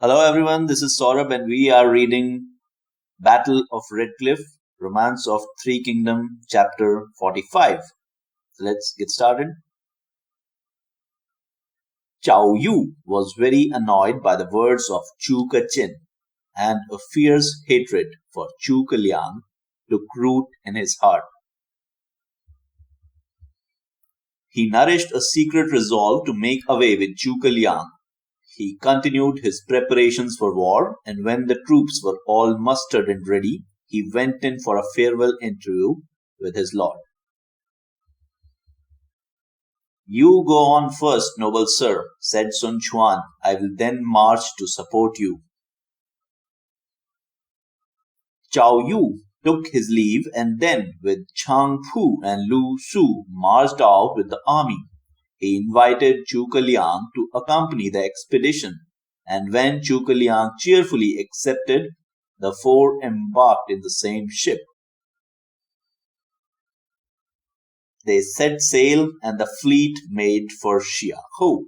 Hello everyone, this is Saurabh and we are reading Battle of Redcliffe, Romance of Three Kingdom, chapter 45. So let's get started. Chao Yu was very annoyed by the words of Chu Kachin, and a fierce hatred for Chu Liang took root in his heart. He nourished a secret resolve to make away with Chu Liang. He continued his preparations for war, and when the troops were all mustered and ready, he went in for a farewell interview with his lord. "You go on first, noble sir," said Sun Quan. "I will then march to support you." Cao Yu took his leave and then, with Chang Pu and Lu Su, marched out with the army. He invited Chu Liang to accompany the expedition, and when Chu Liang cheerfully accepted, the four embarked in the same ship. They set sail, and the fleet made for Xiaohu.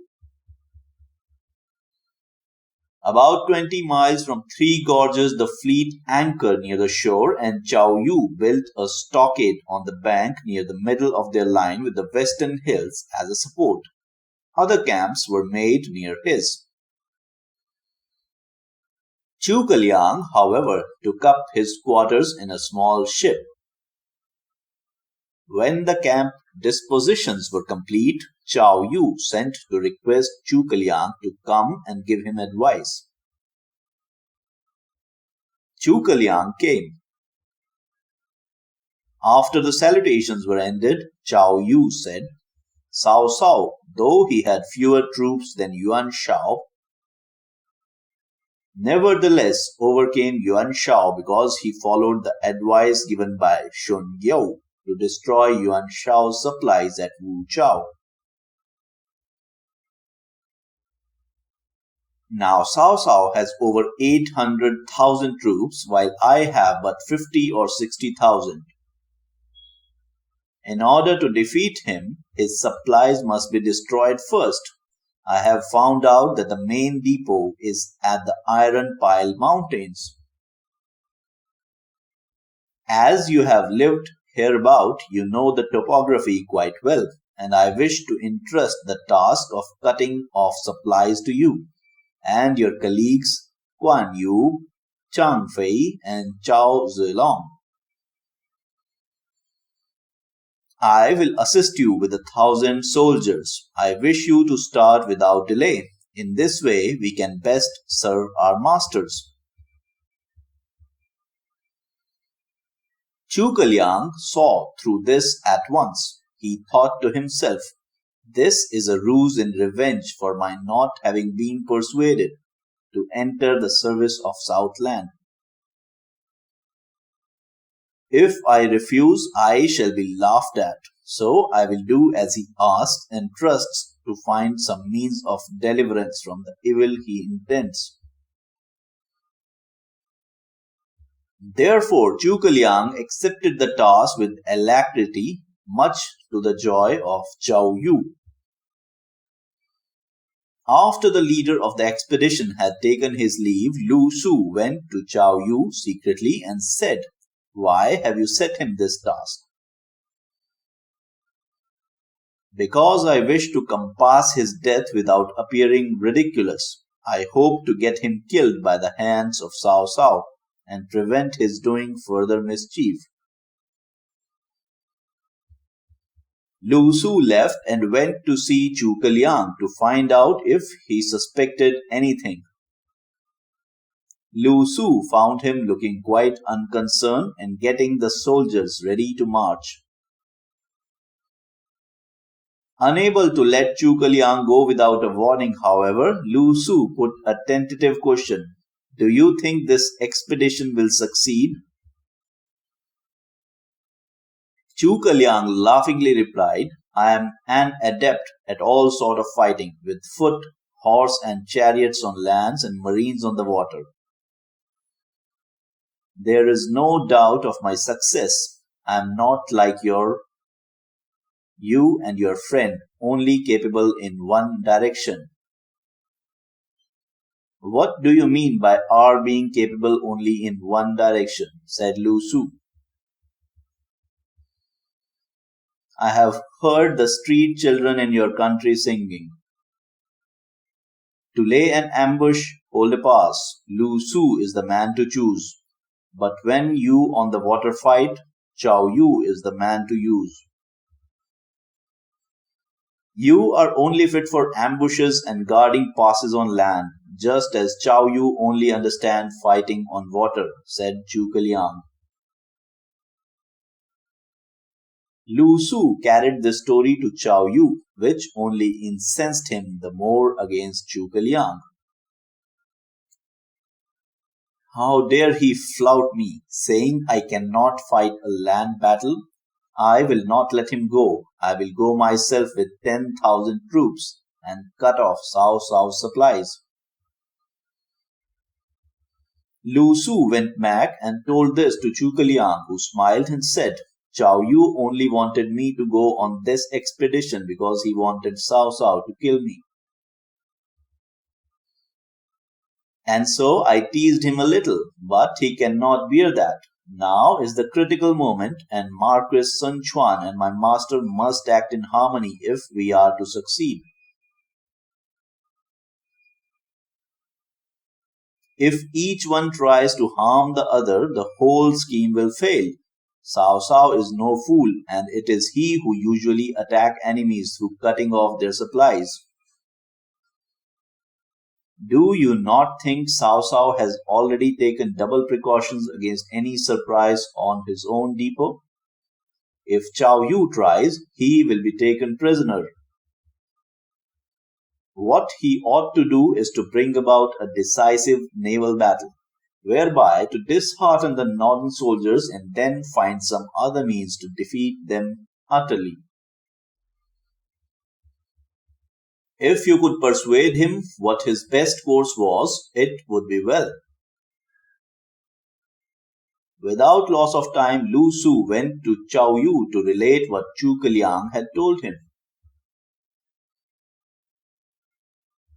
About 20 miles from Three Gorges, the fleet anchored near the shore, and Cao Yu built a stockade on the bank near the middle of their line with the western hills as a support. Other camps were made near his. Chu Liang, however, took up his quarters in a small ship. When the camp dispositions were complete, Cao Yu sent to request Chu Liang to come and give him advice. Chu Liang came. After the salutations were ended, Cao Yu said, "Cao Cao, though he had fewer troops than Yuan Shao, nevertheless overcame Yuan Shao because he followed the advice given by Shun Yao to destroy Yuan Shao's supplies at Wu Chao. Now Cao Cao has over 800,000 troops, while I have but 50 or 60,000. In order to defeat him, his supplies must be destroyed first. I have found out that the main depot is at the Iron Pile Mountains. As you have lived hereabout, you know the topography quite well, and I wish to entrust the task of cutting off supplies to you and your colleagues Guan Yu, Chang Fei, and Chao Zilong. I will assist you with 1,000 soldiers. I wish you to start without delay. In this way, we can best serve our masters." Chu Liang saw through this at once. He thought to himself, "This is a ruse in revenge for my not having been persuaded to enter the service of Southland. If I refuse, I shall be laughed at. So I will do as he asks and trusts to find some means of deliverance from the evil he intends." Therefore Chu Liang accepted the task with alacrity, much to the joy of Cao Yu. After the leader of the expedition had taken his leave, Lu Su went to Cao Yu secretly and said, "Why have you set him this task?" "Because I wish to compass his death without appearing ridiculous. I hope to get him killed by the hands of Cao Cao and prevent his doing further mischief." Lu Su left and went to see Chu Liang to find out if he suspected anything. Lu Su found him looking quite unconcerned and getting the soldiers ready to march. Unable to let Chu Liang go without a warning, however, Lu Su put a tentative question. "Do you think this expedition will succeed?" Chu Liang laughingly replied, "I am an adept at all sort of fighting, with foot, horse, and chariots on lands and marines on the water. There is no doubt of my success. I am not like you and your friend, only capable in one direction. What do you mean by our being capable only in one direction? Said Lu Su. I have heard the street children in your country singing. To lay an ambush, hold a pass. Lu Su is the man to choose. But when you on the water fight, Chow Yu is the man to use. You are only fit for ambushes and guarding passes on land, just as Chow Yu only understands fighting on water, said Zhuge Liang. Lu Su carried this story to Chow Yu, which only incensed him the more against Zhuge Liang. How dare he flout me, saying I cannot fight a land battle? I will not let him go. I will go myself with 10,000 troops and cut off Cao Cao's supplies. Lu Su went back and told this to Zhuge Liang, who smiled and said, Chow Yu only wanted me to go on this expedition because he wanted Cao Cao to kill me. And so I teased him a little, but he cannot bear that. Now is the critical moment, and Marquis Sun Quan and my master must act in harmony if we are to succeed. If each one tries to harm the other, the whole scheme will fail. Cao Cao is no fool, and it is he who usually attack enemies through cutting off their supplies. Do you not think Cao Cao has already taken double precautions against any surprise on his own depot? If Chow Yu tries, he will be taken prisoner. What he ought to do is to bring about a decisive naval battle, whereby to dishearten the northern soldiers and then find some other means to defeat them utterly. If you could persuade him what his best course was, it would be well. Without loss of time, Lu Su went to Chow Yu to relate what Zhuge Liang had told him.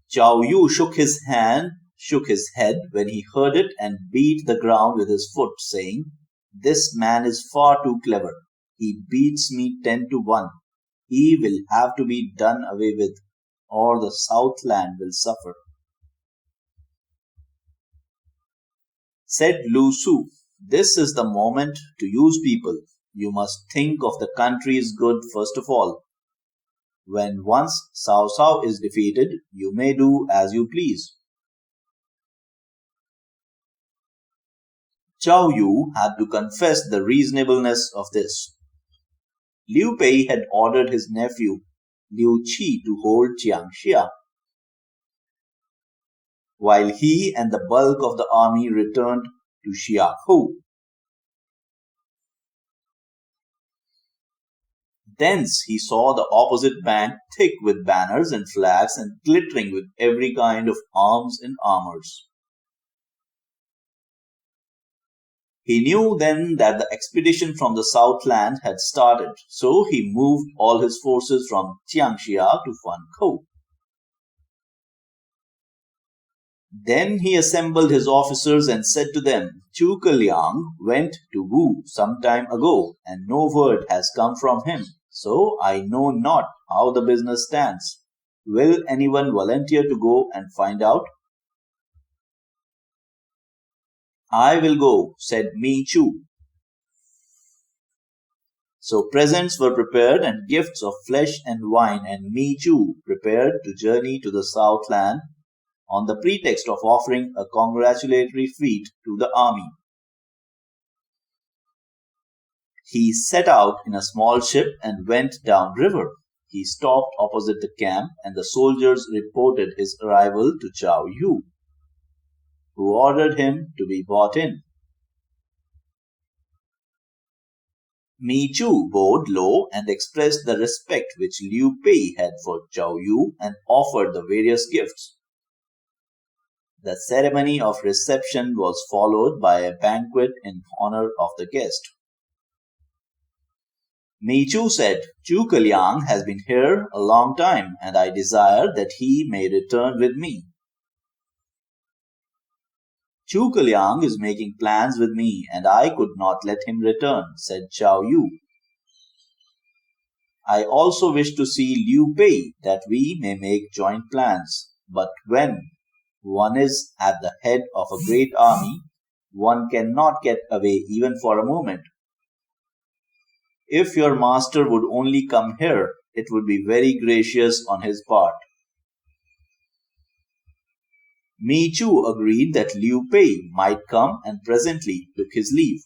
Chow Yu shook his head when he heard it and beat the ground with his foot, saying, This man is far too clever. He beats me 10 to 1. He will have to be done away with, or the Southland will suffer. Said Lu Su, This is the moment to use people. You must think of the country's good first of all. When once Cao Cao is defeated, you may do as you please. Chow Yu had to confess the reasonableness of this. Liu Pei had ordered his nephew Liu Qi to hold Jiangxia, while he and the bulk of the army returned to Xiahu. Thence he saw the opposite bank thick with banners and flags and glittering with every kind of arms and armors. He knew then that the expedition from the Southland had started, so he moved all his forces from Jiangxia to Fankou. Then he assembled his officers and said to them, Zhuge Liang went to Wu some time ago, and no word has come from him, so I know not how the business stands. Will anyone volunteer to go and find out? I will go, said Mi Chu. So presents were prepared and gifts of flesh and wine, and Mi Chu prepared to journey to the Southland on the pretext of offering a congratulatory feast to the army. He set out in a small ship and went down river. He stopped opposite the camp, and the soldiers reported his arrival to Chow Yu, who ordered him to be brought in. Mi Chu bowed low and expressed the respect which Liu Pei had for Chow Yu and offered the various gifts. The ceremony of reception was followed by a banquet in honor of the guest. Mi Chu said, Zhuge Liang has been here a long time, and I desire that he may return with me. Zhuge Liang is making plans with me, and I could not let him return, said Zhao Yu. I also wish to see Liu Bei, that we may make joint plans. But when one is at the head of a great army, one cannot get away even for a moment. If your master would only come here, it would be very gracious on his part. Mi Chu agreed that Liu Bei might come and presently took his leave.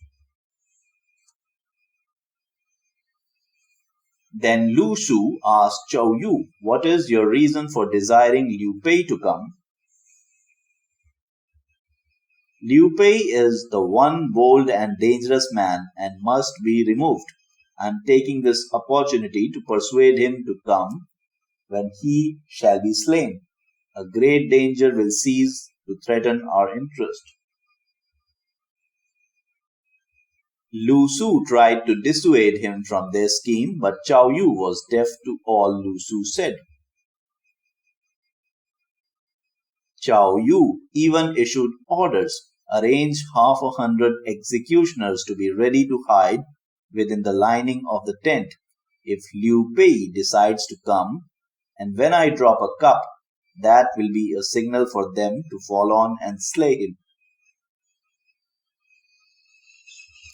Then Lu Su asked Zhou Yu, "What is your reason for desiring Liu Bei to come?" "Liu Bei is the one bold and dangerous man and must be removed. I am taking this opportunity to persuade him to come when he shall be slain. A great danger will cease to threaten our interest." Lu Su tried to dissuade him from their scheme, but Zhao Yu was deaf to all Lu Su said. Zhao Yu even issued orders, arrange 100 executioners to be ready to hide within the lining of the tent if Liu Bei decides to come, and when I drop a cup, that will be a signal for them to fall on and slay him.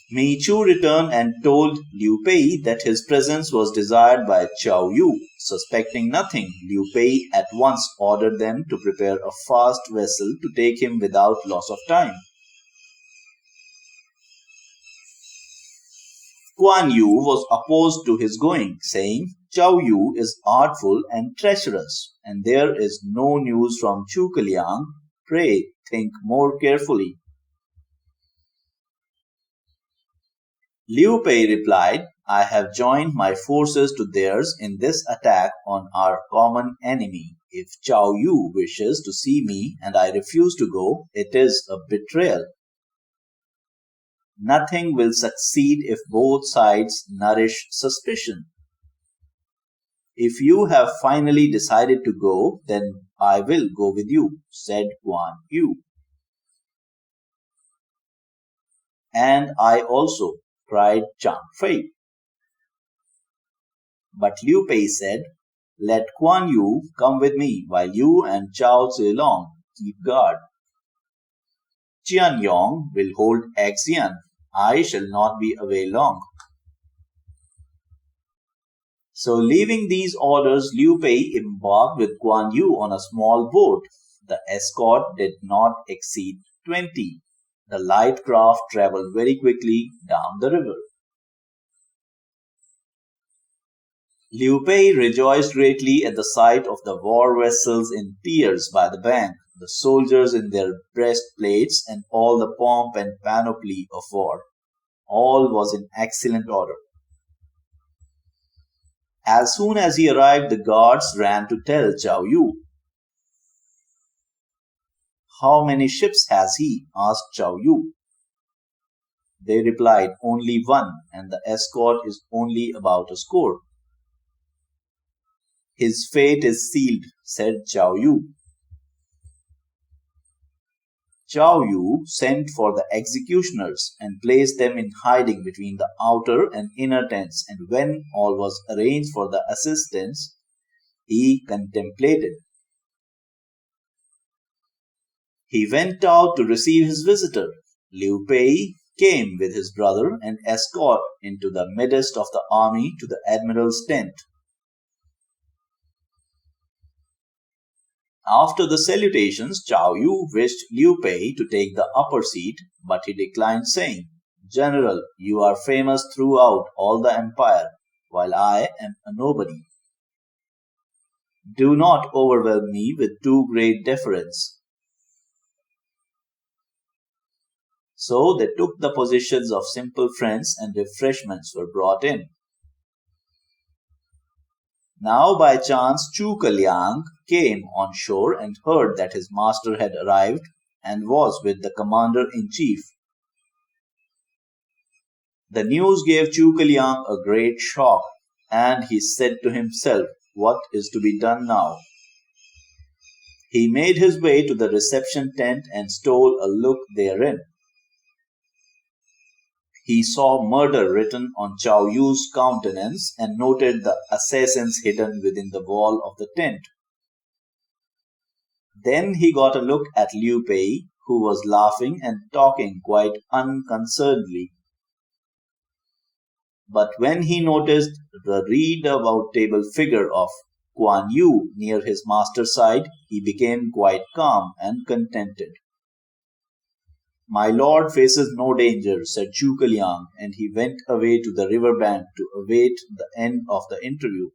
Mi Chu returned and told Liu Bei that his presence was desired by Zhao Yu. Suspecting nothing, Liu Bei at once ordered them to prepare a fast vessel to take him without loss of time. Guan Yu was opposed to his going, saying, "Zhao Yu is artful and treacherous, and there is no news from Zhuge Liang. Pray think more carefully." Liu Bei replied, "I have joined my forces to theirs in this attack on our common enemy. If Zhao Yu wishes to see me and I refuse to go, it is a betrayal. Nothing will succeed if both sides nourish suspicion. If you have finally decided to go, then I will go with you," said Guan Yu. "And I also," cried Chang Fei. But Liu Bei said, "Let Guan Yu come with me while you and Zhao Zilong keep guard. Jian Yong will hold Xian. I shall not be away long." So leaving these orders, Liu Bei embarked with Guan Yu on a small boat. The escort did not exceed 20. The light craft traveled very quickly down the river. Liu Bei rejoiced greatly at the sight of the war vessels in tears by the bank, the soldiers in their breastplates, and all the pomp and panoply of war. All was in excellent order. As soon as he arrived, the guards ran to tell Zhao Yu. "How many ships has he?" asked Zhao Yu. They replied, "Only one, and the escort is only about a score." "His fate is sealed," said Zhao Yu. Zhao Yu sent for the executioners and placed them in hiding between the outer and inner tents, and when all was arranged for the assistance, he contemplated. He went out to receive his visitor. Liu Bei came with his brother and escort into the midst of the army to the admiral's tent. After the salutations, Zhao Yu wished Liu Bei to take the upper seat, but he declined, saying, "General, you are famous throughout all the empire, while I am a nobody. Do not overwhelm me with too great deference." So they took the positions of simple friends, and refreshments were brought in. Now by chance Zhuge Liang came on shore and heard that his master had arrived and was with the commander-in-chief. The news gave Zhuge Liang a great shock, and he said to himself, "What is to be done now?" He made his way to the reception tent and stole a look therein. He saw murder written on Chow Yu's countenance and noted the assassins hidden within the wall of the tent. Then he got a look at Liu Pei, who was laughing and talking quite unconcernedly. But when he noticed the read-about table figure of Guan Yu near his master's side, he became quite calm and contented. My lord faces no danger, said Zhuge Liang, and he went away to the river bank to await the end of the interview.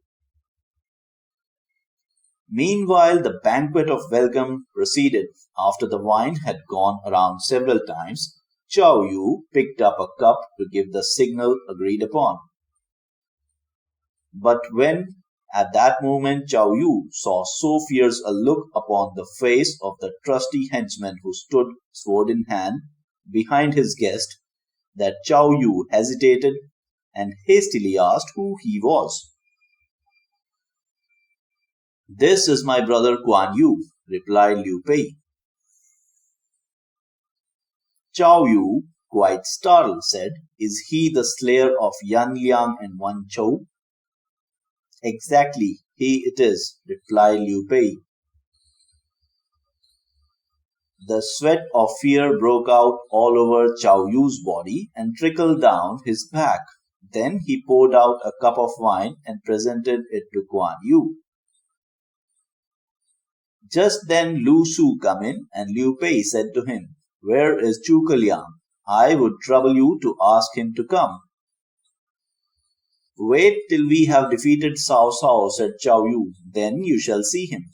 Meanwhile, the banquet of welcome proceeded. After the wine had gone around several times, Chow Yu picked up a cup to give the signal agreed upon. But when at that moment Chow Yu saw so fierce a look upon the face of the trusty henchman who stood sword in hand behind his guest, that Chow Yu hesitated and hastily asked who he was. This is my brother Guan Yu, replied Liu Pei. Chow Yu, quite startled, said, Is he the slayer of Yan Liang and Wan Chou? Exactly, he it is, replied Liu Pei. The sweat of fear broke out all over Chow Yu's body and trickled down his back. Then he poured out a cup of wine and presented it to Guan Yu. Just then Lu Su came in, and Liu Pei said to him, Where is Zhuge Liang? I would trouble you to ask him to come. Wait till we have defeated Cao Cao, said Chow Yu, then you shall see him.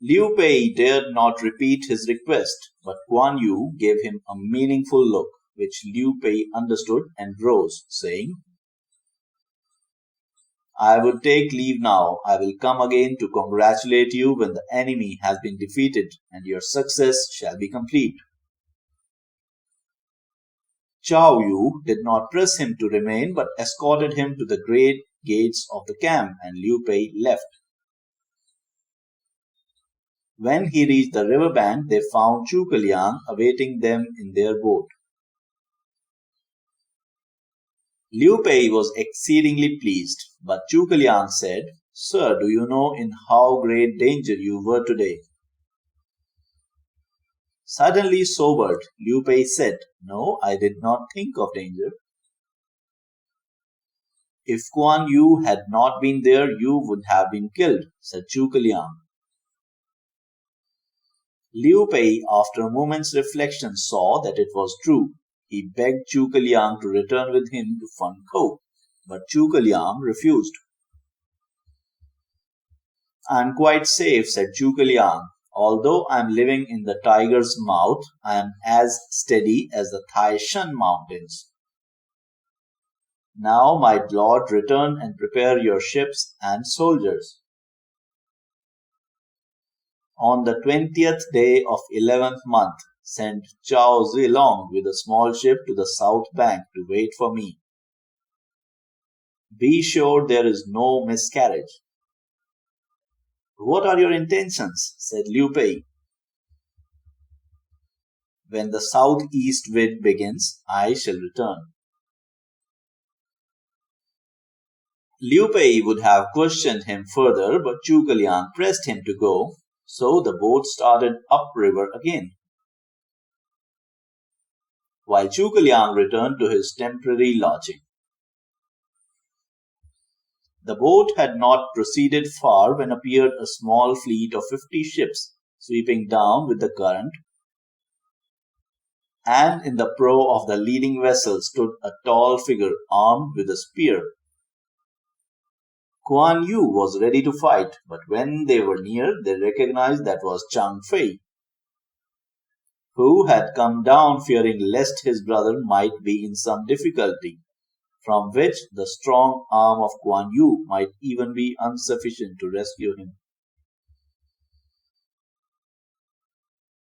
Liu Pei dared not repeat his request, but Guan Yu gave him a meaningful look, which Liu Pei understood and rose, saying, I would take leave now. I will come again to congratulate you when the enemy has been defeated and your success shall be complete. Chow Yu did not press him to remain but escorted him to the great gates of the camp, and Liu Pei left. When he reached the river bank, they found Zhuge Liang awaiting them in their boat. Liu Pei was exceedingly pleased, but Zhuge Liang said, Sir, do you know in how great danger you were today? Suddenly sobered, Liu Pei said, No, I did not think of danger. If Guan Yu had not been there, you would have been killed, said Zhuge Liang. Liu Pei, after a moment's reflection, saw that it was true. He begged Zhuge Liang to return with him to Feng Kou, but Zhuge Liang refused. I am quite safe, said Zhuge Liang. Although I am living in the tiger's mouth, I am as steady as the Taishan mountains. Now, my lord, return and prepare your ships and soldiers. On the 20th day of 11th month, send Zhao Zilong with a small ship to the south bank to wait for me. Be sure there is no miscarriage. What are your intentions? Said Liu Pei. When the southeast wind begins, I shall return. Liu Pei would have questioned him further, but Zhuge Liang pressed him to go, so the boat started upriver again. While Zhuge Liang returned to his temporary lodging. The boat had not proceeded far when appeared a small fleet of 50 ships, sweeping down with the current, and in the prow of the leading vessel stood a tall figure armed with a spear. Guan Yu was ready to fight, but when they were near, they recognized that was Chang Fei, who had come down fearing lest his brother might be in some difficulty, from which the strong arm of Guan Yu might even be insufficient to rescue him.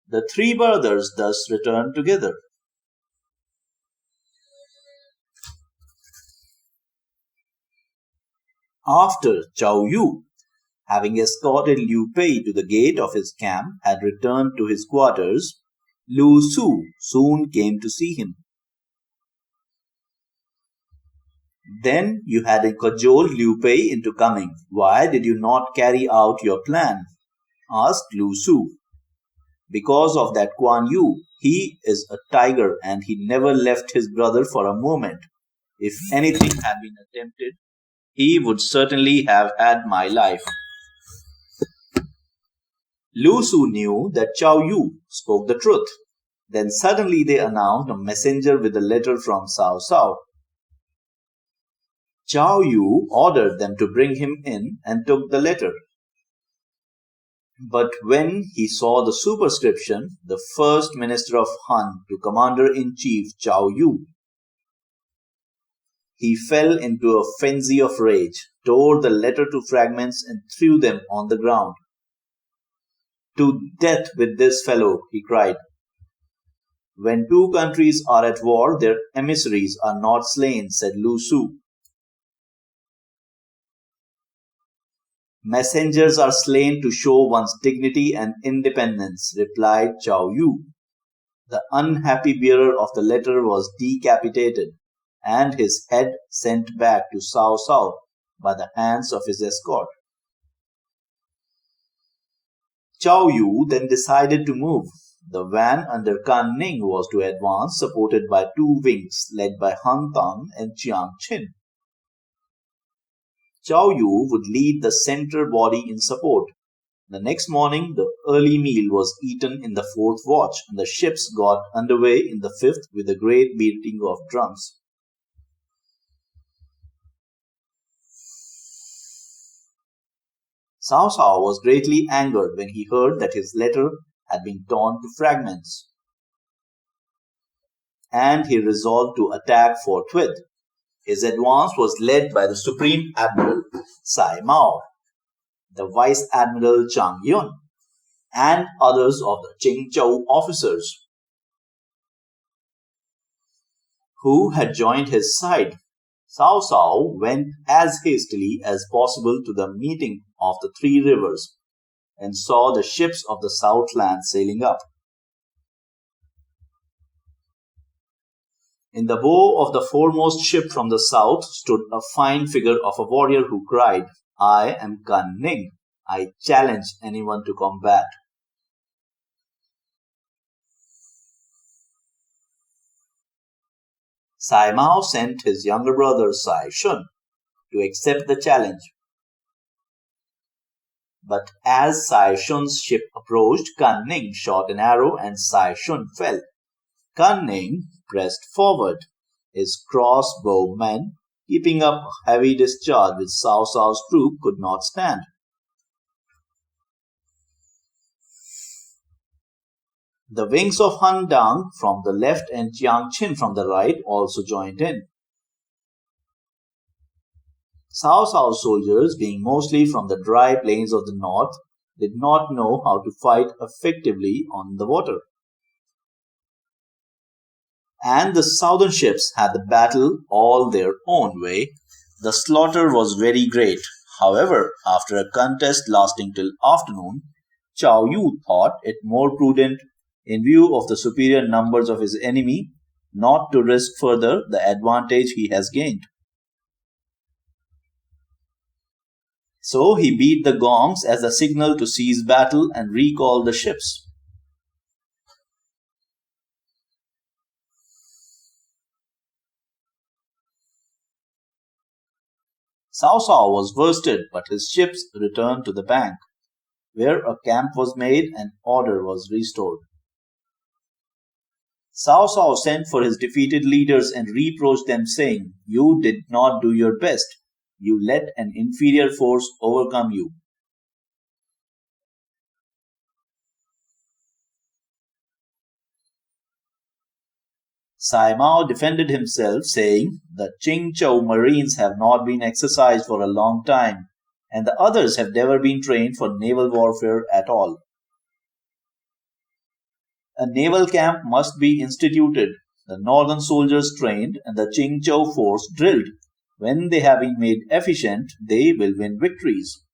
The three brothers thus returned together. After Chow Yu Having escorted Liu Pei to the gate of his camp, had returned to his quarters, Lu Su soon came to see him. Then you had cajoled Liu Pei into coming. Why did you not carry out your plan? Asked Lu Su. Because of that Quan Yu. He is a tiger and he never left his brother for a moment. If anything had been attempted, he would certainly have had my life. Lu Su knew that Cao Yu spoke the truth. Then suddenly they announced a messenger with a letter from Cao Cao. Cao Yu ordered them to bring him in and took the letter. But when he saw the superscription, the first minister of Han to Commander-in-Chief Cao Yu, he fell into a frenzy of rage, tore the letter to fragments and threw them on the ground. To death with this fellow, he cried. When two countries are at war, their emissaries are not slain, said Lu Su. Messengers are slain to show one's dignity and independence, replied Cao Yu. The unhappy bearer of the letter was decapitated, and his head sent back to Cao Cao by the hands of his escort. Cao Yu then decided to move. The van under Kan Ning was to advance, supported by two wings led by Han Tang and Chiang Chin. Cao Yu would lead the center body in support. The next morning, the early meal was eaten in the fourth watch, and the ships got underway in the fifth with a great beating of drums. Cao Cao was greatly angered when he heard that his letter had been torn to fragments, and he resolved to attack forthwith. His advance was led by the Supreme Admiral Sai Mao, the Vice Admiral Chang Yun, and others of the Qingzhou officers who had joined his side. Cao Cao went as hastily as possible to the meeting of the three rivers and saw the ships of the Southland sailing up. In the bow of the foremost ship from the south stood a fine figure of a warrior who cried, I am Kan Ning. I challenge anyone to combat. Sai Mao sent his younger brother Sai Shun to accept the challenge. But as Sai Shun's ship approached, Kan Ning shot an arrow and Sai Shun fell. Kan Ning pressed forward, his crossbow men keeping up a heavy discharge which Cao Cao's troop could not stand. The wings of Han Dang from the left and Chiang Chin from the right also joined in. Cao Cao's soldiers, being mostly from the dry plains of the north, did not know how to fight effectively on the water. And the southern ships had the battle all their own way. The slaughter was very great. However, after a contest lasting till afternoon, Cao Yu thought it more prudent, in view of the superior numbers of his enemy, not to risk further the advantage he has gained. So he beat the gongs as a signal to cease battle and recall the ships. Cao Cao was worsted, but his ships returned to the bank, where a camp was made and order was restored. Cao Cao sent for his defeated leaders and reproached them, saying, You did not do your best. You let an inferior force overcome you. Sai Mao defended himself, saying, The Qingzhou Marines have not been exercised for a long time, and the others have never been trained for naval warfare at all. A naval camp must be instituted, the northern soldiers trained, and the Qingzhou force drilled. When they have been made efficient, they will win victories.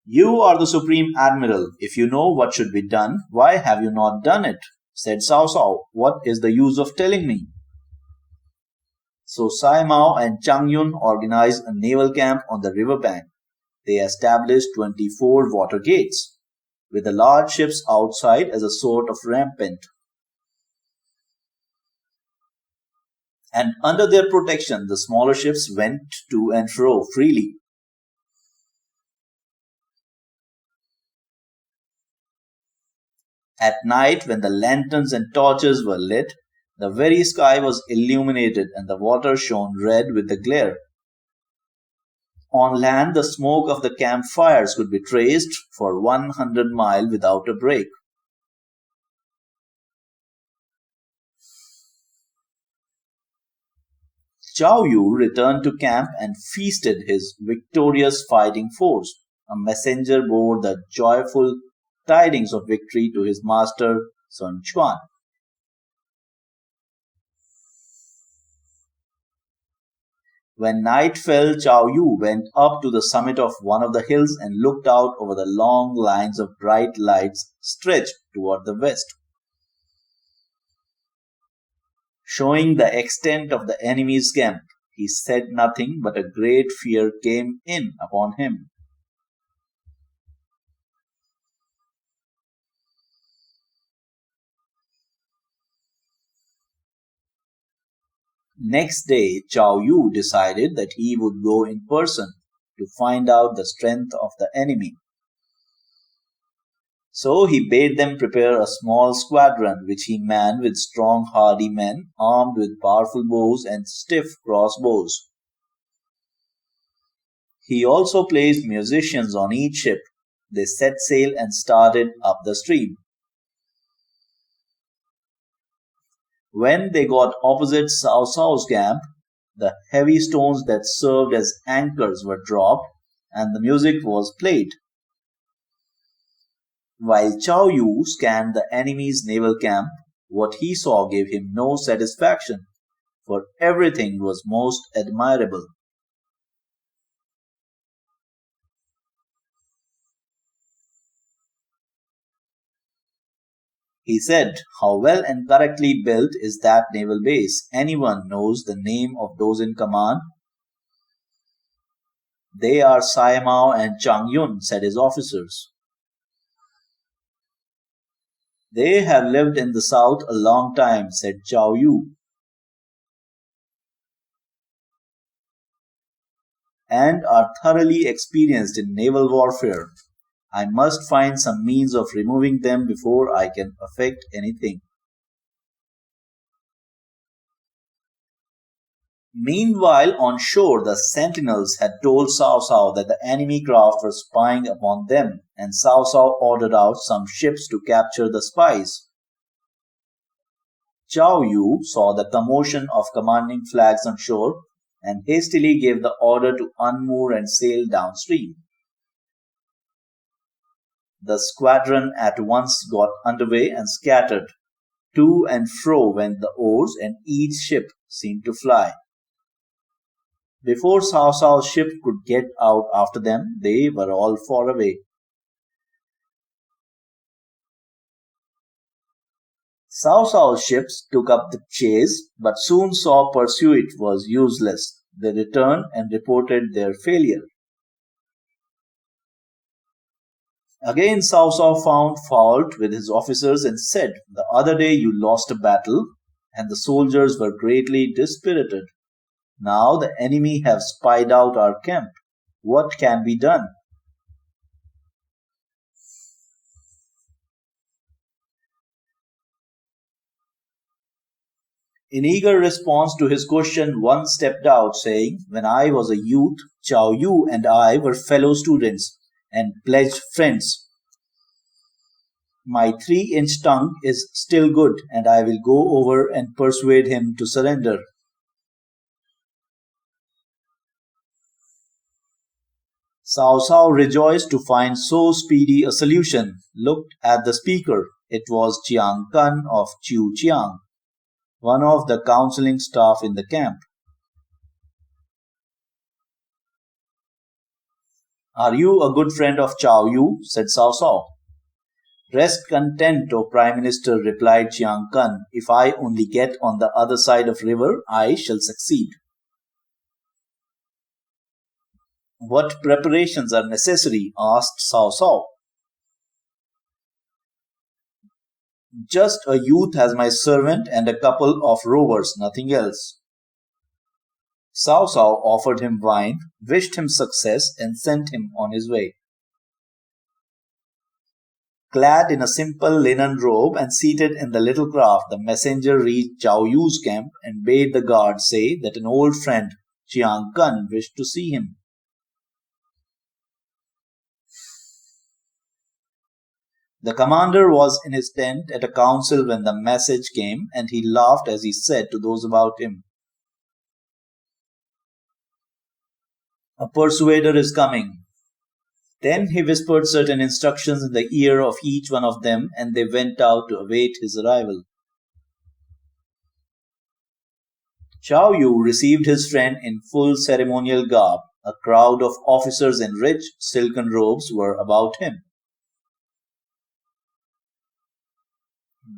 You are the supreme admiral. If you know what should be done, why have you not done it? Said Cao Cao. What is the use of telling me? So Sai Mao and Chang Yun organized a naval camp on the river bank. They established 24 water gates, with the large ships outside as a sort of rampart. And under their protection, the smaller ships went to and fro freely. At night, when the lanterns and torches were lit, the very sky was illuminated and the water shone red with the glare. On land, the smoke of the campfires could be traced for 100 miles without a break. Zhao Yu returned to camp and feasted his victorious fighting force. A messenger bore the joyful tidings of victory to his master Sun Quan. When night fell, Zhao Yu went up to the summit of one of the hills and looked out over the long lines of bright lights stretched toward the west, showing the extent of the enemy's camp. He said nothing, but a great fear came in upon him. Next day, Zhao Yu decided that he would go in person to find out the strength of the enemy. So he bade them prepare a small squadron, which he manned with strong, hardy men armed with powerful bows and stiff crossbows. He also placed musicians on each ship. They set sail and started up the stream. When they got opposite Cao Cao's camp, the heavy stones that served as anchors were dropped and the music was played. While Chao Yu scanned the enemy's naval camp, what he saw gave him no satisfaction, for everything was most admirable. He said, "How well and correctly built is that naval base? Anyone knows the name of those in command?" "They are Sai Mao and Chang Yun," said his officers. "They have lived in the south a long time," said Chao Yu, "and are thoroughly experienced in naval warfare. I must find some means of removing them before I can effect anything." Meanwhile, on shore, the sentinels had told Cao Cao that the enemy craft were spying upon them, and Cao Cao ordered out some ships to capture the spies. Zhao Yu saw the commotion of commanding flags on shore and hastily gave the order to unmoor and sail downstream. The squadron at once got underway and scattered. To and fro went the oars, and each ship seemed to fly. Before Cao Cao's ship could get out after them, they were all far away. Cao Cao's ships took up the chase, but soon saw pursuit was useless. They returned and reported their failure. Again Cao Cao found fault with his officers and said, "The other day you lost a battle, and the soldiers were greatly dispirited. Now the enemy have spied out our camp. What can be done?" In eager response to his question, one stepped out, saying, "When I was a youth, Chao Yu and I were fellow students and pledged friends. My 3-inch tongue is still good, and I will go over and persuade him to surrender." Cao Cao, rejoiced to find so speedy a solution, looked at the speaker. It was Chiang Kun of Chu Chiang, one of the counseling staff in the camp. Are you a good friend of Chow Yu? Said Cao Cao. Rest content, O Prime Minister, replied Chiang Kun. If I only get on the other side of river, I shall succeed. What preparations are necessary? Asked Cao Cao. Just a youth as my servant and a couple of rovers, nothing else. Cao Cao offered him wine, wished him success, and sent him on his way. Clad in a simple linen robe and seated in the little craft, the messenger reached Zhao Yu's camp and bade the guard say that an old friend, Chiang Kun, wished to see him. The commander was in his tent at a council when the message came, and he laughed as he said to those about him, "A persuader is coming." Then he whispered certain instructions in the ear of each one of them, and they went out to await his arrival. Chow Yu received his friend in full ceremonial garb. A crowd of officers in rich silken robes were about him.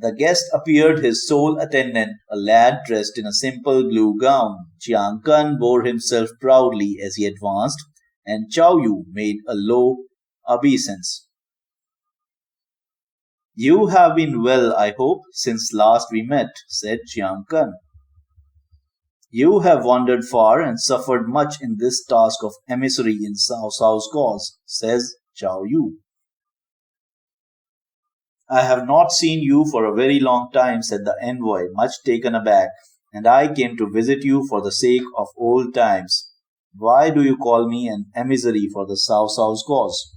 The guest appeared his sole attendant, a lad dressed in a simple blue gown. Chiang Kun bore himself proudly as he advanced, and Chow Yu made a low obeisance. "You have been well, I hope, since last we met," said Chiang Kun. "You have wandered far and suffered much in this task of emissary in Cao Cao's cause," says Chow Yu. "I have not seen you for a very long time," said the envoy, much taken aback, "and I came to visit you for the sake of old times. Why do you call me an emissary for the Cao Cao's cause?"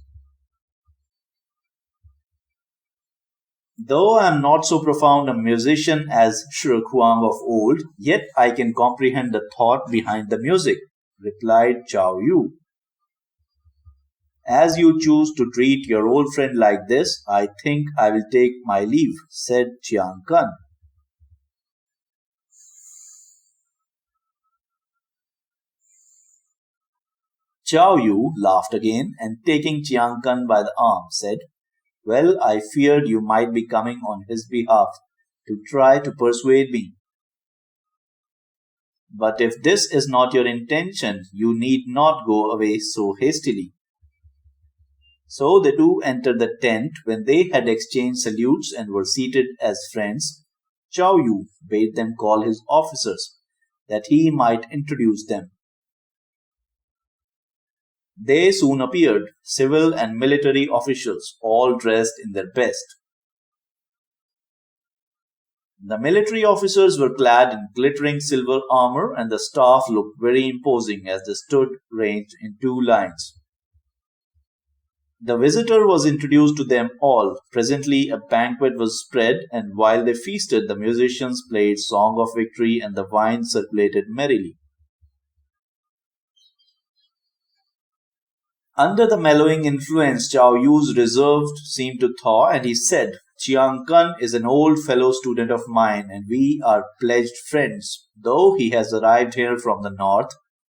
"Though I am not so profound a musician as Shi Huang of old, yet I can comprehend the thought behind the music," replied Chow Yu. "As you choose to treat your old friend like this, I think I will take my leave," said Chiang Kun. Chow Yu laughed again, and taking Chiang Kun by the arm, said, "Well, I feared you might be coming on his behalf to try to persuade me. But if this is not your intention, you need not go away so hastily." So the two entered the tent. When they had exchanged salutes and were seated as friends, Chow Yu bade them call his officers, that he might introduce them. They soon appeared, civil and military officials, all dressed in their best. The military officers were clad in glittering silver armor, and the staff looked very imposing as they stood ranged in two lines. The visitor was introduced to them all. Presently a banquet was spread, and while they feasted, the musicians played Song of Victory and the wine circulated merrily. Under the mellowing influence, Chow Yu's reserve seemed to thaw, and he said, "Chiang Kun is an old fellow student of mine, and we are pledged friends. Though he has arrived here from the north,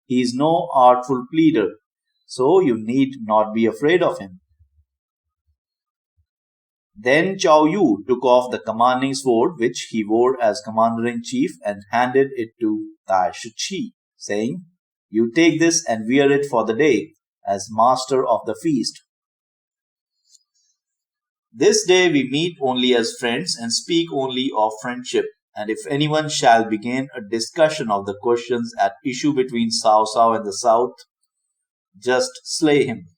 he is no artful pleader, so you need not be afraid of him." Then Chow Yu took off the commanding sword which he wore as commander-in-chief and handed it to Tai Shi, saying, "You take this and wear it for the day, as master of the feast. This day we meet only as friends and speak only of friendship, and if anyone shall begin a discussion of the questions at issue between Cao Cao and the South, just slay him."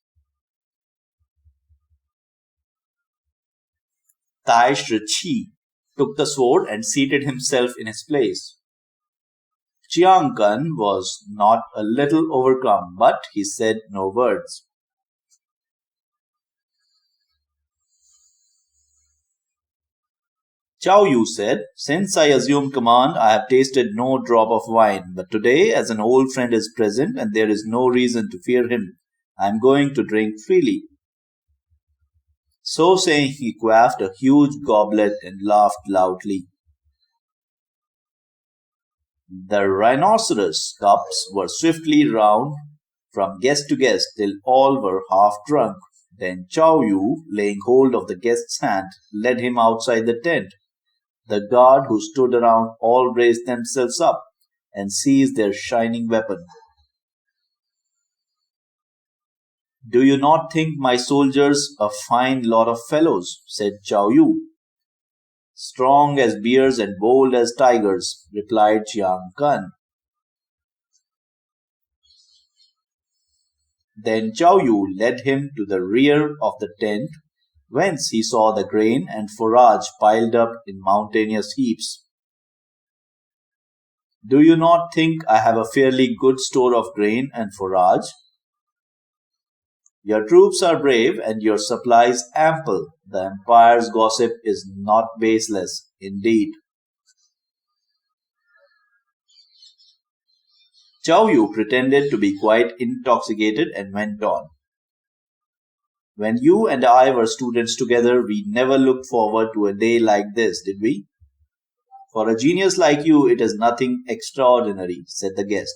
Tai Shi took the sword and seated himself in his place. Chiang Kun was not a little overcome, but he said no words. Chow Yu said, "Since I assumed command, I have tasted no drop of wine, but today, as an old friend is present and there is no reason to fear him, I am going to drink freely." So saying, he quaffed a huge goblet and laughed loudly. The rhinoceros cups were swiftly round from guest to guest till all were half drunk. Then Chow Yu, laying hold of the guest's hand, led him outside the tent. The guard who stood around all raised themselves up and seized their shining weapon. "Do you not think my soldiers a fine lot of fellows?" said Chow Yu. "Strong as bears and bold as tigers," replied Chiang Kun. Then Chow Yu led him to the rear of the tent, whence he saw the grain and forage piled up in mountainous heaps. "Do you not think I have a fairly good store of grain and forage? Your troops are brave and your supplies ample. The empire's gossip is not baseless, indeed." Chow Yu pretended to be quite intoxicated and went on. "When you and I were students together, we never looked forward to a day like this, did we? For a genius like you, it is nothing extraordinary," said the guest.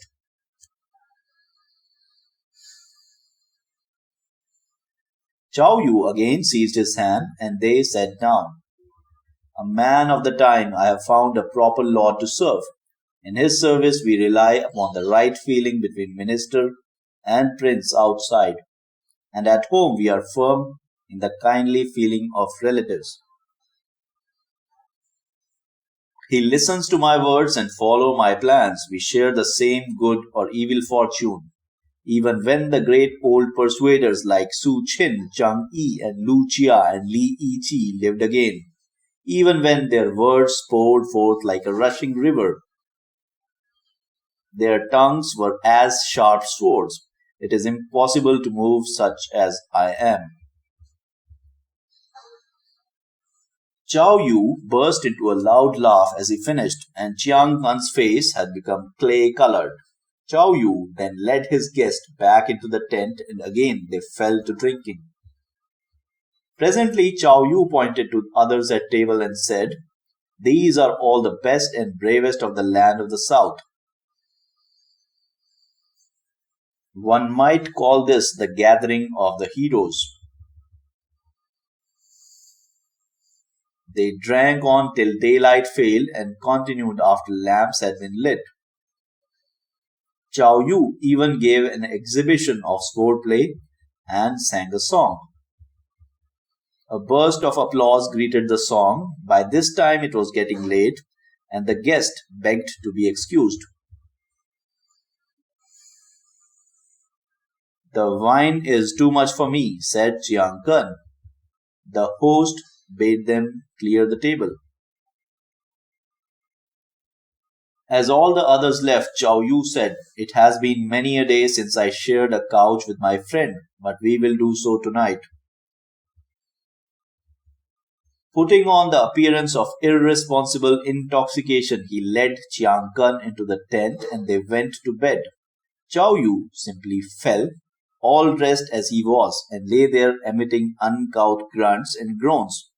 Chow Yu again seized his hand, and they sat down. "A man of the time, I have found a proper lord to serve. In his service we rely upon the right feeling between minister and prince outside, and at home we are firm in the kindly feeling of relatives. He listens to my words and follows my plans. We share the same good or evil fortune. Even when the great old persuaders like Su Qin, Zhang Yi, and Lu Jia and Li Yiqi lived again, even when their words poured forth like a rushing river, their tongues were as sharp swords. It is impossible to move such as I am." Chow Yu burst into a loud laugh as he finished, and Chiang Kun's face had become clay colored. Chow Yu then led his guest back into the tent, and again they fell to drinking. Presently Chow Yu pointed to others at table and said, "These are all the best and bravest of the land of the south. One might call this the gathering of the heroes." They drank on till daylight failed and continued after lamps had been lit. Chow Yu even gave an exhibition of swordplay and sang a song. A burst of applause greeted the song. By this time it was getting late, and the guest begged to be excused. "The wine is too much for me," said Chiang Kun. The host bade them clear the table. As all the others left, Chow Yu said, "It has been many a day since I shared a couch with my friend, but we will do so tonight." Putting on the appearance of irresponsible intoxication, he led Chiang Kun into the tent and they went to bed. Chow Yu simply fell, all dressed as he was, and lay there emitting uncouth grunts and groans,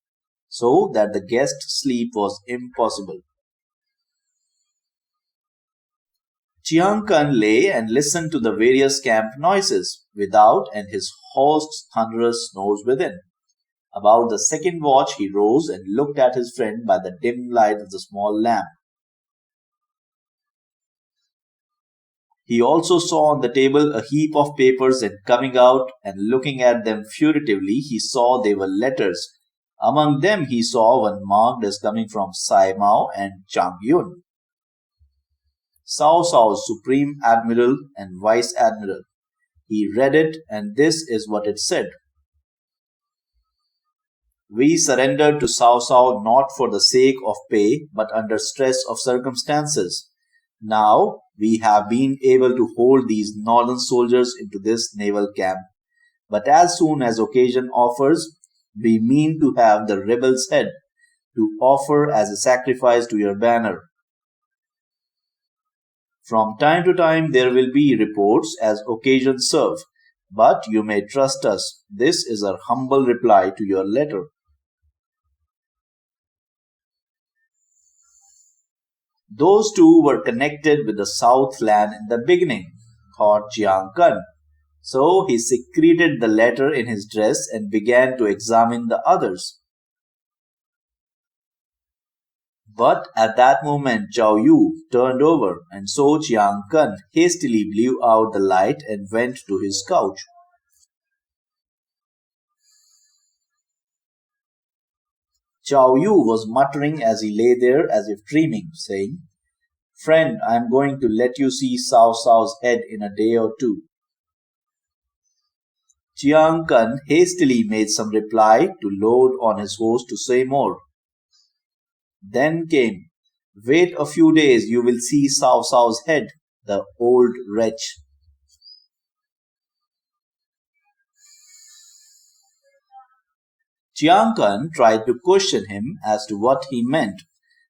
so that the guest's sleep was impossible. Chiang Kun lay and listened to the various camp noises without and his host's thunderous snores within. About the second watch he rose and looked at his friend by the dim light of the small lamp. He also saw on the table a heap of papers, and coming out and looking at them furtively, he saw they were letters. Among them he saw one marked as coming from Sai Mao and Chang Yun, Cao Cao's Supreme Admiral and Vice Admiral. He read it, and this is what it said: "We surrendered to Cao Cao not for the sake of pay, but under stress of circumstances. Now we have been able to hold these northern soldiers into this naval camp, but as soon as occasion offers, we mean to have the rebel's head to offer as a sacrifice to your banner. From time to time there will be reports as occasion serve, but you may trust us. This is our humble reply to your letter." Those two were connected with the Southland in the beginning, thought Jiang Kun. So he secreted the letter in his dress and began to examine the others. But at that moment Zhao Yu turned over and so Chiang Kun hastily blew out the light and went to his couch. Zhao Yu was muttering as he lay there as if dreaming, saying, "Friend, I am going to let you see Cao Cao's head in a day or two." Chiang Kun hastily made some reply to load on his host to say more. Then came, "Wait a few days, you will see Cao Cao's head, the old wretch." Chiang Kun tried to question him as to what he meant,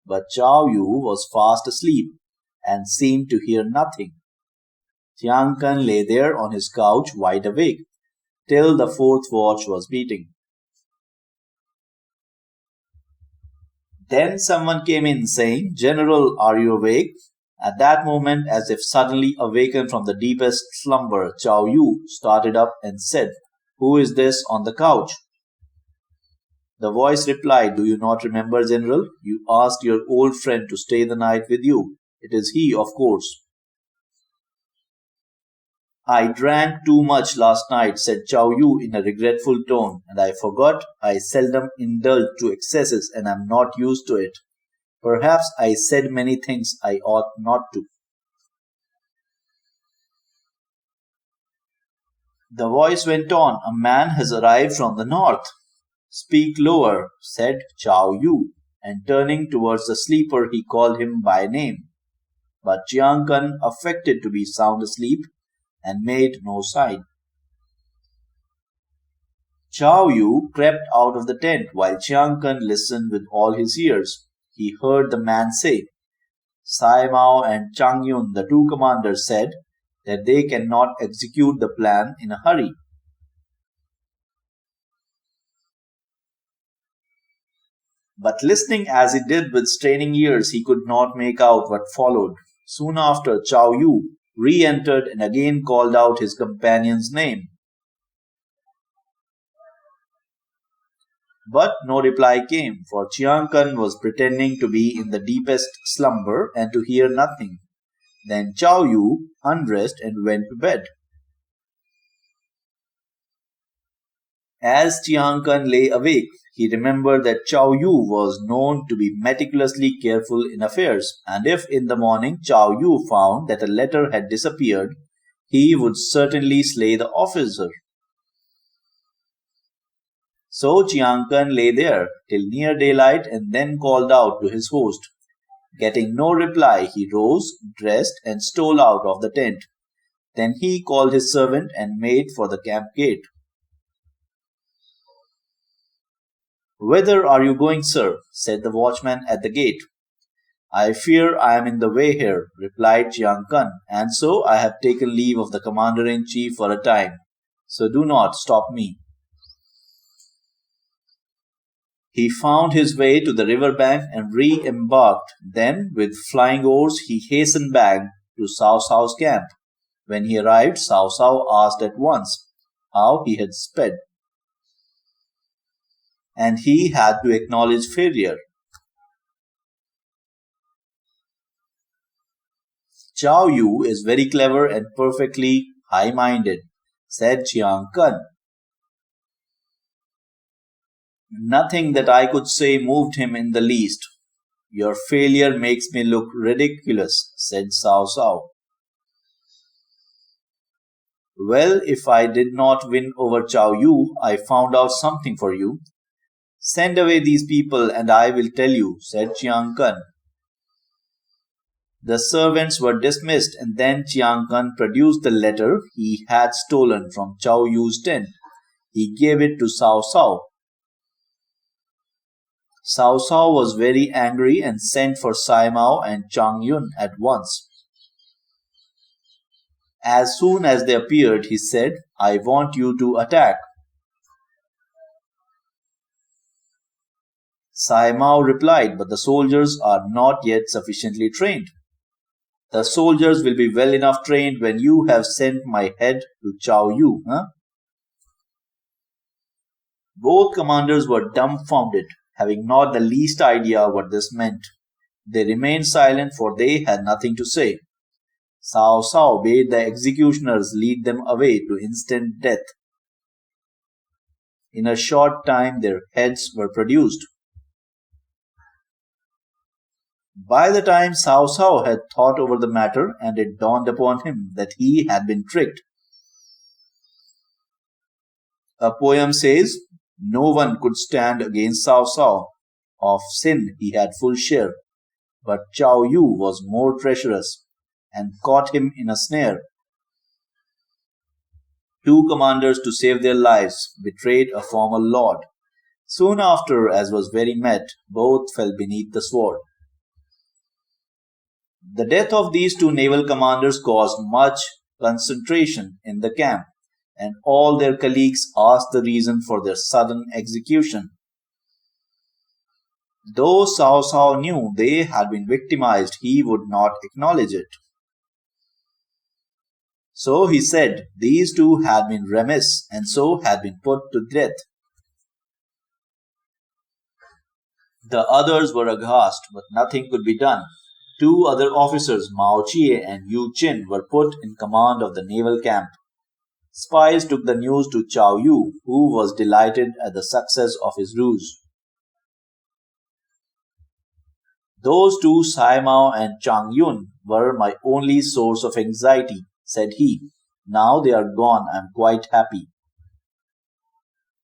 but Zhao Yu was fast asleep and seemed to hear nothing. Chiang Kun lay there on his couch wide awake till the fourth watch was beating. Then someone came in saying, "General, are you awake?" At that moment, as if suddenly awakened from the deepest slumber, Zhao Yu started up and said, "Who is this on the couch?" The voice replied, "Do you not remember, General? You asked your old friend to stay the night with you. It is he, of course." "I drank too much last night," said Chow Yu in a regretful tone, "and I forgot I seldom indulge to excesses and am not used to it. Perhaps I said many things I ought not to." The voice went on, "A man has arrived from the north." "Speak lower," said Chow Yu, and turning towards the sleeper he called him by name. But Chiang Kun affected to be sound asleep and made no sign. Chow Yu crept out of the tent while Chiang Kun listened with all his ears. He heard the man say, "Sai Mao and Chang Yun, the two commanders, said that they cannot execute the plan in a hurry." But listening as he did with straining ears, he could not make out what followed. Soon after, Chow Yu re entered and again called out his companion's name. But no reply came, for Chiang Kun was pretending to be in the deepest slumber and to hear nothing. Then Chow Yu undressed and went to bed. As Chiang Kun lay awake, he remembered that Chow Yu was known to be meticulously careful in affairs, and if in the morning Chow Yu found that a letter had disappeared, he would certainly slay the officer. So Chiang Kun lay there till near daylight and then called out to his host. Getting no reply, he rose, dressed, and stole out of the tent. Then he called his servant and made for the camp gate. "Whither are you going, sir?" said the watchman at the gate. "I fear I am in the way here," replied Chiang Kun, "and so I have taken leave of the commander in chief for a time. So do not stop me." He found his way to the river bank and re-embarked. Then, with flying oars, he hastened back to Cao Cao's camp. When he arrived, Cao Cao asked at once how he had sped, and he had to acknowledge failure. "Chow Yu is very clever and perfectly high-minded," said Chiang Kun. "Nothing that I could say moved him in the least." "Your failure makes me look ridiculous," said Cao Cao. "Well, if I did not win over Chow Yu, I found out something for you." "Send away these people and I will tell you," said Chiang Kun. The servants were dismissed and then Chiang Kun produced the letter he had stolen from Chow Yu's tent. He gave it to Cao Cao. Cao Cao was very angry and sent for Sai Mao and Chang Yun at once. As soon as they appeared, he said, "I want you to attack." Sai Mao replied, "But the soldiers are not yet sufficiently trained." The soldiers will be well enough trained when you have sent my head to Cao Yu, huh? Both commanders were dumbfounded, having not the least idea what this meant. They remained silent, for they had nothing to say. Cao Cao bade the executioners lead them away to instant death. In a short time their heads were produced. By the time Cao Cao had thought over the matter, and it dawned upon him that he had been tricked. A poem says, "No one could stand against Cao Cao. Of sin he had full share, but Cao Yu was more treacherous, and caught him in a snare." Two commanders, to save their lives, betrayed a former lord. Soon after, as was very met, both fell beneath the sword. The death of these two naval commanders caused much concentration in the camp, and all their colleagues asked the reason for their sudden execution. Though Cao Cao knew they had been victimized, he would not acknowledge it. So he said these two had been remiss, and so had been put to death. The others were aghast, but nothing could be done. Two other officers, Mao Chie and Yu Qin, were put in command of the naval camp. Spies took the news to Cao Yu, who was delighted at the success of his ruse. "Those two, Sai Mao and Chang Yun, were my only source of anxiety," said he. "Now they are gone, I am quite happy."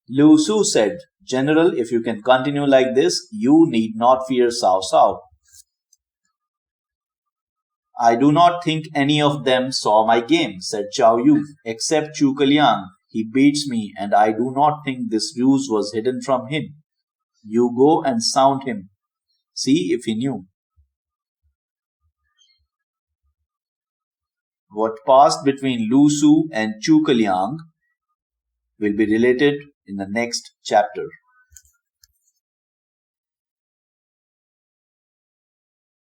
Lu Su said, "General, if you can continue like this, you need not fear Cao Cao." "I do not think any of them saw my game," said Cao Yu, "except Zhuge Liang. He beats me, and I do not think this ruse was hidden from him. You go and sound him. See if he knew." What passed between Lu Su and Zhuge Liang will be related in the next chapter.